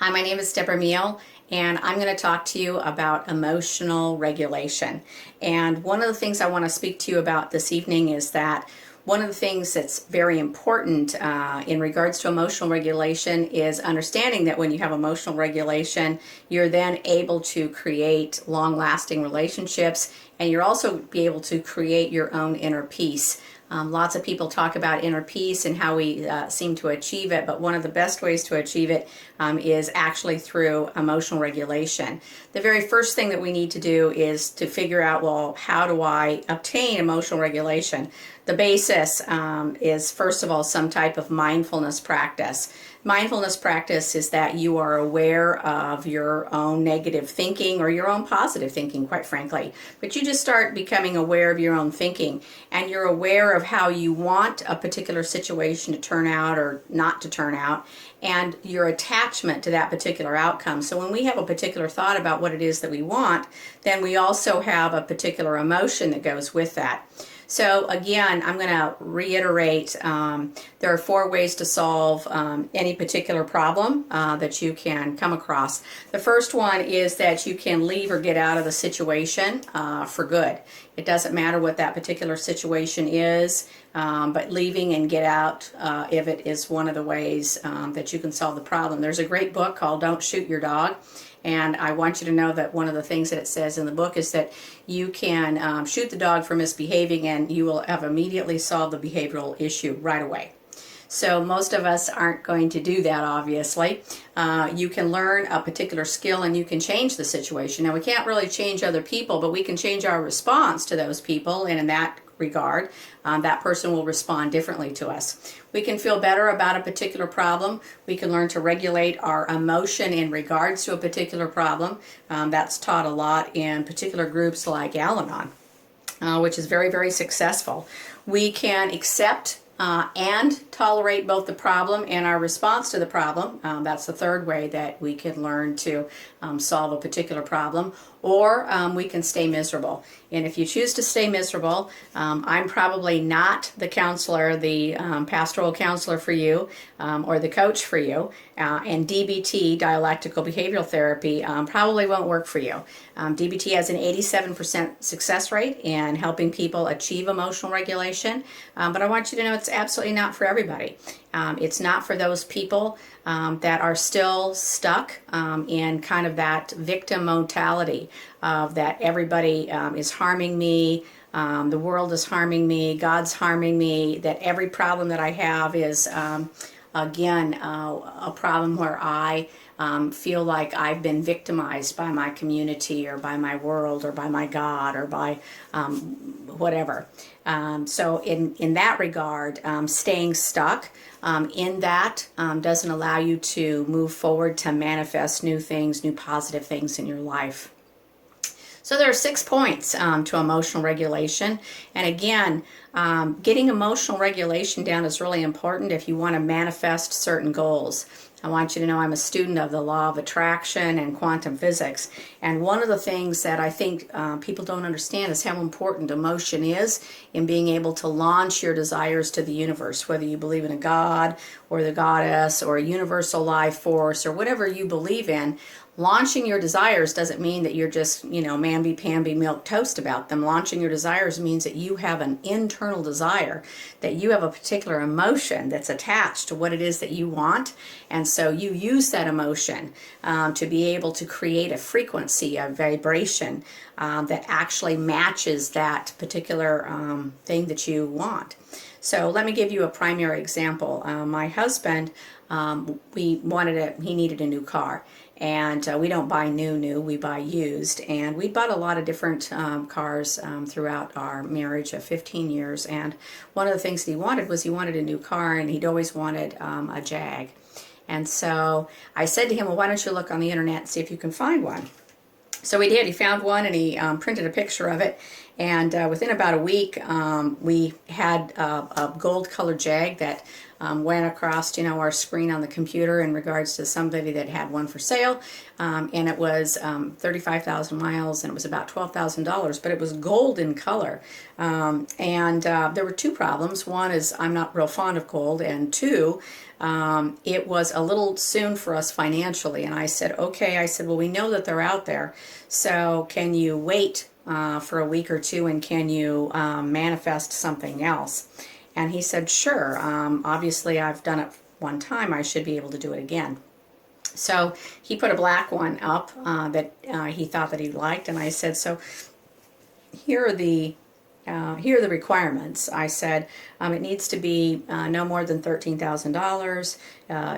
Hi, my name is Deborah Meal, and I'm going to talk to you about emotional regulation. And one of the things I want to speak to you about this evening is that one of the things that's very important in regards to emotional regulation is understanding that when you have emotional regulation, you're then able to create long-lasting relationships, and you're also be able to create your own inner peace. Lots of people talk about inner peace and how we seem to achieve it, but one of the best ways to achieve it is actually through emotional regulation. The very first thing that we need to do is to figure out, well, how do I obtain emotional regulation? The basis is, first of all, some type of mindfulness practice. Mindfulness practice is that you are aware of your own negative thinking or your own positive thinking, quite frankly. But you just start becoming aware of your own thinking, and you're aware of how you want a particular situation to turn out or not to turn out, and your attachment to that particular outcome. So when we have a particular thought about what it is that we want, then we also have a particular emotion that goes with that. So again, I'm going to reiterate, there are 4 ways to solve any particular problem that you can come across. The first one is that you can leave or get out of the situation for good. It doesn't matter what that particular situation is, but leaving and get out of it is one of the ways that you can solve the problem. There's a great book called Don't Shoot Your Dog. And I want you to know that one of the things that it says in the book is that you can shoot the dog for misbehaving and you will have immediately solved the behavioral issue right away. So most of us aren't going to do that, obviously. You can learn a particular skill and you can change the situation. Now, we can't really change other people, but we can change our response to those people, and in that regard, that person will respond differently to us. We can feel better about a particular problem. We can learn to regulate our emotion in regards to a particular problem. That's taught a lot in particular groups like Al-Anon, which is very, very successful. We can accept and tolerate both the problem and our response to the problem. That's the third way that we can learn to solve a particular problem. Or we can stay miserable. And if you choose to stay miserable, I'm probably not the counselor, the pastoral counselor for you, or the coach for you. And DBT, dialectical behavioral therapy, probably won't work for you. DBT has an 87% success rate in helping people achieve emotional regulation, but I want you to know it's absolutely not for everybody. It's not for those people that are still stuck in kind of that victim mentality of that everybody is harming me, the world is harming me, God's harming me, that every problem that I have is, again, a problem where I feel like I've been victimized by my community or by my world or by my God or by whatever. So in that regard, staying stuck in that doesn't allow you to move forward to manifest new things, new positive things in your life. So there are 6 points to emotional regulation. And again, getting emotional regulation down is really important if you want to manifest certain goals. I want you to know I'm a student of the law of attraction and quantum physics. And one of the things that I think people don't understand is how important emotion is in being able to launch your desires to the universe, whether you believe in a God or the goddess or a universal life force or whatever you believe in. Launching your desires doesn't mean that you're just, mamby-pamby milk toast about them. Launching your desires means that you have an internal desire, that you have a particular emotion that's attached to what it is that you want. And so you use that emotion to be able to create a frequency, a vibration that actually matches that particular thing that you want. So let me give you a primary example. My husband, he needed a new car. And we don't buy new, we buy used. And we bought a lot of different cars throughout our marriage of 15 years. And one of the things that he wanted a new car, and he'd always wanted a Jag. And so I said to him, well, why don't you look on the internet and see if you can find one? So he did. He found one and he printed a picture of it. And within about a week, we had a gold-colored Jag that went across, our screen on the computer in regards to somebody that had one for sale, and it was 35,000 miles, and it was about $12,000, but it was gold in color. And there were two problems. One is I'm not real fond of gold, and two, it was a little soon for us financially. And I said, okay, well, we know that they're out there, so can you wait for a week or two, and can you manifest something else? And he said, sure. Obviously, I've done it one time. I should be able to do it again. So he put a black one up that he thought that he liked, and I said, so here are the requirements. I said it needs to be no more than $13,000.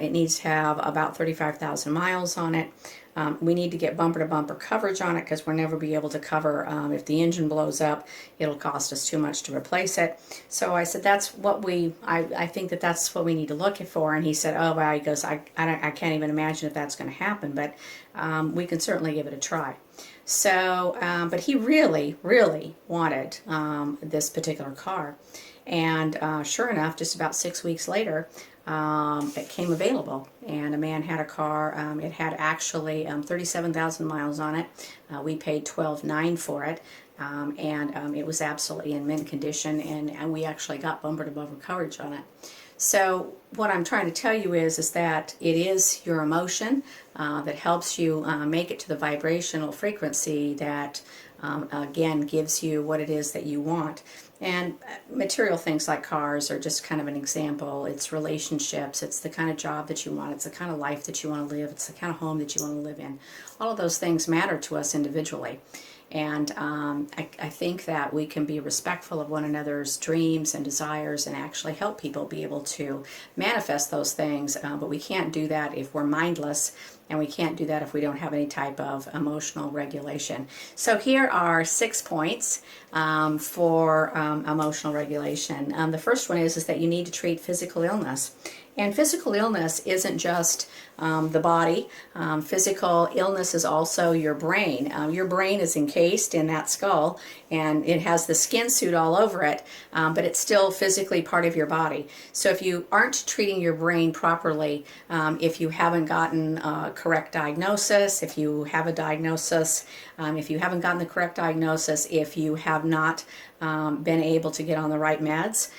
It needs to have about 35,000 miles on it. We need to get bumper-to-bumper coverage on it, because we'll never be able to cover if the engine blows up. It'll cost us too much to replace it. So I said, that's what I think that's what we need to look for. And he said, oh wow, he goes, I can't even imagine if that's going to happen, but we can certainly give it a try. So, but he really, really wanted this particular car. And sure enough, just about 6 weeks later, it came available, and a man had a car. It had actually 37,000 miles on it. We paid $12,900 for it, and it was absolutely in mint condition, and we actually got bumper-to-bumper coverage on it. So what I'm trying to tell you is that it is your emotion that helps you make it to the vibrational frequency that again gives you what it is that you want. And material things like cars are just kind of an example. It's relationships, it's the kind of job that you want, it's the kind of life that you want to live, it's the kind of home that you want to live in. All of those things matter to us individually. And I think that we can be respectful of one another's dreams and desires and actually help people be able to manifest those things, but we can't do that if we're mindless, and we can't do that if we don't have any type of emotional regulation. So here are 6 points for emotional regulation. The first one is that you need to treat physical illness. And physical illness isn't just the body. Physical illness is also your brain. Your brain is encased in that skull, and it has the skin suit all over it, but it's still physically part of your body. So if you aren't treating your brain properly, if you haven't gotten a correct diagnosis, if you have a diagnosis, if you haven't gotten the correct diagnosis, if you have not been able to get on the right meds,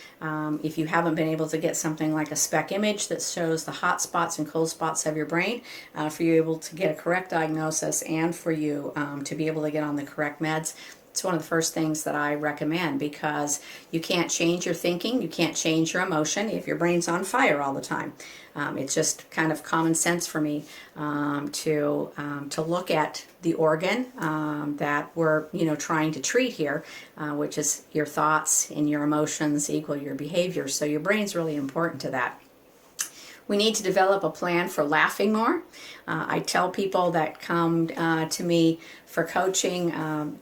if you haven't been able to get something like a SPECT image that shows the hot spots and cold spots of your brain, for you able to get a correct diagnosis and for you to be able to get on the correct meds, it's one of the first things that I recommend, because you can't change your thinking, you can't change your emotion if your brain's on fire all the time. It's just kind of common sense for me to look at the organ that we're trying to treat here, which is your thoughts and your emotions equal your behavior. So your brain's really important to that. We need to develop a plan for laughing more. I tell people that come to me for coaching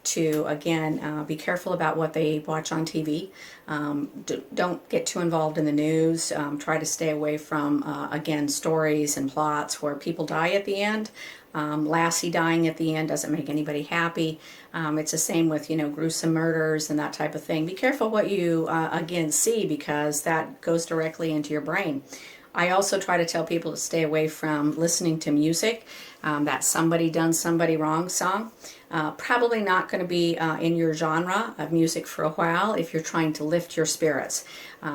to, again, be careful about what they watch on TV. Don't get too involved in the news. Try to stay away from, again, stories and plots where people die at the end. Lassie dying at the end doesn't make anybody happy. It's the same with, gruesome murders and that type of thing. Be careful what you, again, see, because that goes directly into your brain. I also try to tell people to stay away from listening to music, that somebody done somebody wrong song. Probably not going to be in your genre of music for a while if you're trying to lift your spirits.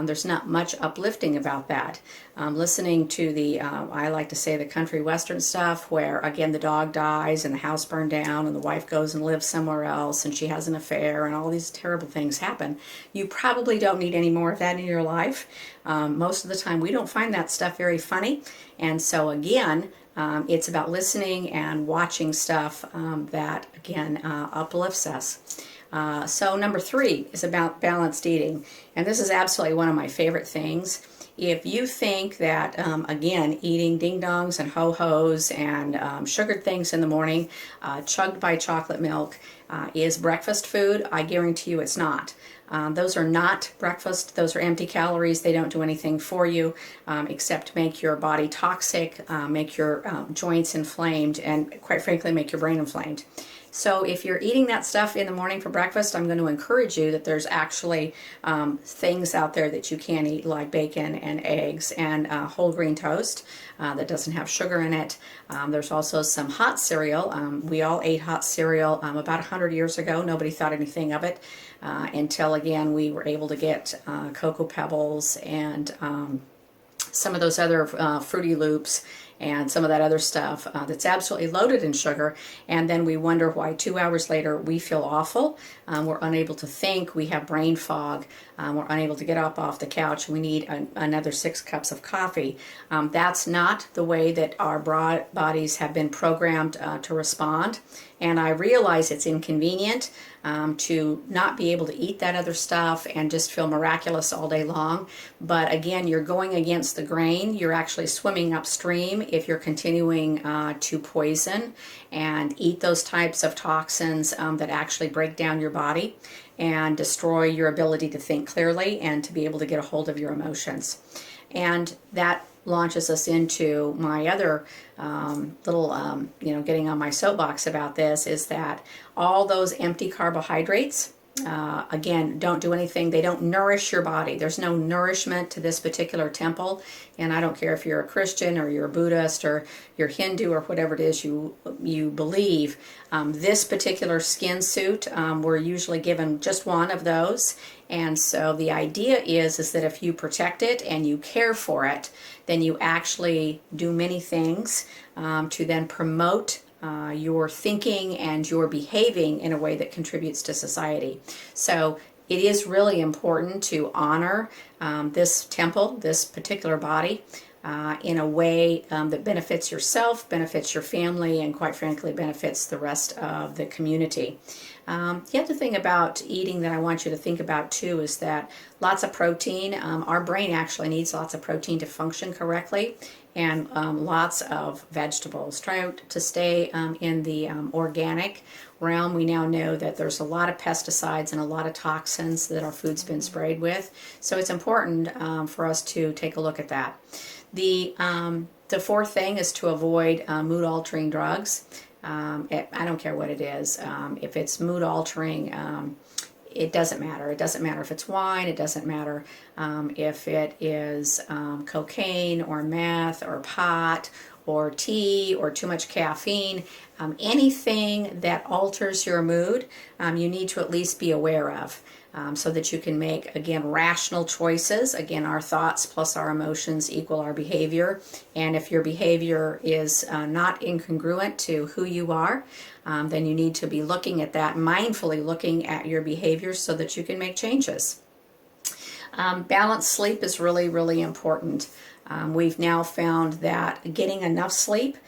There's not much uplifting about that. Listening to the, I like to say, the country western stuff where, again, the dog dies and the house burned down and the wife goes and lives somewhere else and she has an affair and all these terrible things happen. You probably don't need any more of that in your life. Most of the time we don't find that stuff very funny. And so again, it's about listening and watching stuff that, again, uplifts us. So number 3 is about balanced eating. And this is absolutely one of my favorite things. If you think that, again, eating ding-dongs and ho-hos and sugared things in the morning, chugged by chocolate milk, is breakfast food, I guarantee you it's not. Those are not breakfast. Those are empty calories. They don't do anything for you except make your body toxic, make your joints inflamed, and quite frankly make your brain inflamed. So if you're eating that stuff in the morning for breakfast, I'm going to encourage you that there's actually things out there that you can eat, like bacon and eggs and whole grain toast that doesn't have sugar in it. There's also some hot cereal. We all ate hot cereal about 100 years ago. Nobody thought anything of it until, again, we were able to get Cocoa Pebbles and some of those other Fruity Loops and some of that other stuff that's absolutely loaded in sugar, and then we wonder why 2 hours later we feel awful. We're unable to think, we have brain fog, we're unable to get up off the couch, we need another 6 cups of coffee. That's not the way that our bodies have been programmed to respond, and I realize it's inconvenient to not be able to eat that other stuff and just feel miraculous all day long. But again, you're going against the grain. You're actually swimming upstream if you're continuing to poison and eat those types of toxins that actually break down your body and destroy your ability to think clearly and to be able to get a hold of your emotions. And that launches us into my other little, getting on my soapbox about this, is that all those empty carbohydrates, again, don't do anything. They don't nourish your body. There's no nourishment to this particular temple. And I don't care if you're a Christian or you're a Buddhist or you're Hindu or whatever it is you believe. This particular skin suit, we're usually given just one of those. And so the idea is that if you protect it and you care for it, then you actually do many things to then promote your thinking and your behaving in a way that contributes to society. So it is really important to honor this temple, this particular body, in a way that benefits yourself, benefits your family, and quite frankly benefits the rest of the community. The other thing about eating that I want you to think about too is that lots of protein, our brain actually needs lots of protein to function correctly, and lots of vegetables. Try to stay in the organic realm. We now know that there's a lot of pesticides and a lot of toxins that our food's been sprayed with, so it's important for us to take a look at that. The fourth thing is to avoid mood-altering drugs. I don't care what it is. If it's mood-altering, it doesn't matter. It doesn't matter if it's wine. It doesn't matter if it is cocaine or meth or pot or tea or too much caffeine. Anything that alters your mood, you need to at least be aware of. So that you can make, again, rational choices. Again, our thoughts plus our emotions equal our behavior. And if your behavior is not incongruent to who you are, then you need to be looking at that, mindfully looking at your behavior so that you can make changes. Balanced sleep is really, really important. We've now found that getting enough sleep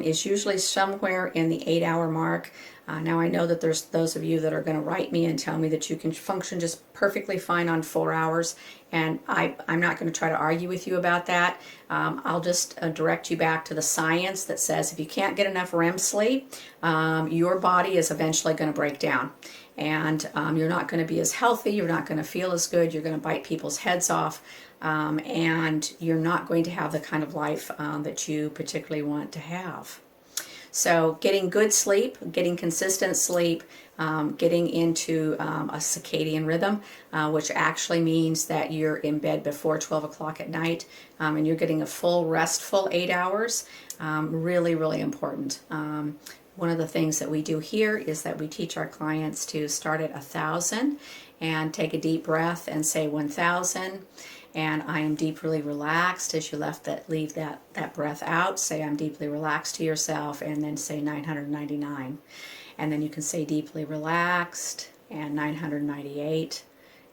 is usually somewhere in the 8-hour mark. Now I know that there's those of you that are going to write me and tell me that you can function just perfectly fine on 4 hours, and I'm not going to try to argue with you about that. I'll just direct you back to the science that says if you can't get enough REM sleep, your body is eventually going to break down. And you're not going to be as healthy, you're not going to feel as good, you're going to bite people's heads off, and you're not going to have the kind of life that you particularly want to have. So getting good sleep, getting consistent sleep, getting into a circadian rhythm, which actually means that you're in bed before 12 o'clock at night, and you're getting a full restful 8 hours, really, really important. One of the things that we do here is that we teach our clients to start at 1,000 and take a deep breath and say 1,000. And I am deeply relaxed. As you leave that breath out, say I'm deeply relaxed to yourself, and then say 999. And then you can say deeply relaxed and 998,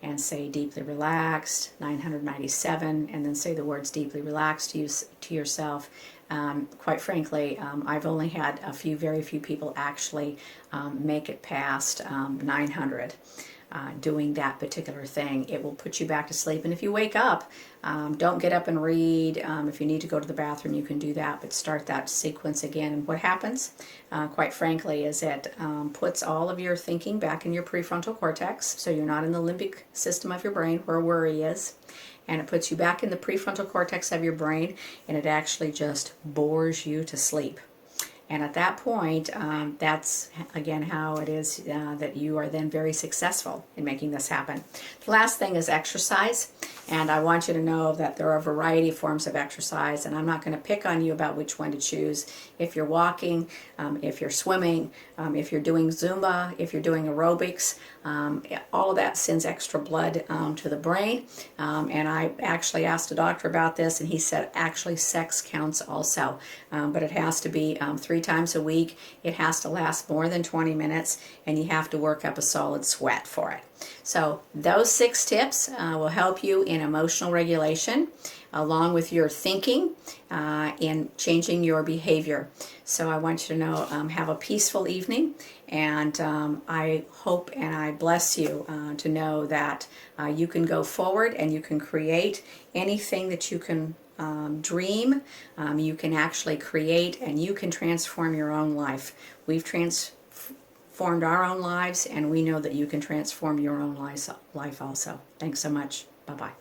and say deeply relaxed 997, and then say the words deeply relaxed to yourself. Quite frankly, I've only had very few people actually make it past 900. Doing that particular thing. It will put you back to sleep. And if you wake up, don't get up and read. If you need to go to the bathroom, you can do that, but start that sequence again. And what happens, quite frankly, is it puts all of your thinking back in your prefrontal cortex, so you're not in the limbic system of your brain where worry is. And it puts you back in the prefrontal cortex of your brain, and it actually just bores you to sleep. And at that point, that's again how it is that you are then very successful in making this happen. The last thing is exercise. And I want you to know that there are a variety of forms of exercise, and I'm not going to pick on you about which one to choose. If you're walking, if you're swimming, if you're doing Zumba, if you're doing aerobics, all of that sends extra blood to the brain. And I actually asked a doctor about this, and he said actually sex counts also. But it has to be 3 times a week. It has to last more than 20 minutes, and you have to work up a solid sweat for it. So those 6 tips will help you in emotional regulation, along with your thinking and changing your behavior. So I want you to know, have a peaceful evening, and I hope and I bless you to know that you can go forward and you can create anything that you can dream. You can actually create, and you can transform your own life. We've transformed our own lives, and we know that you can transform your own life also. Thanks so much. Bye-bye.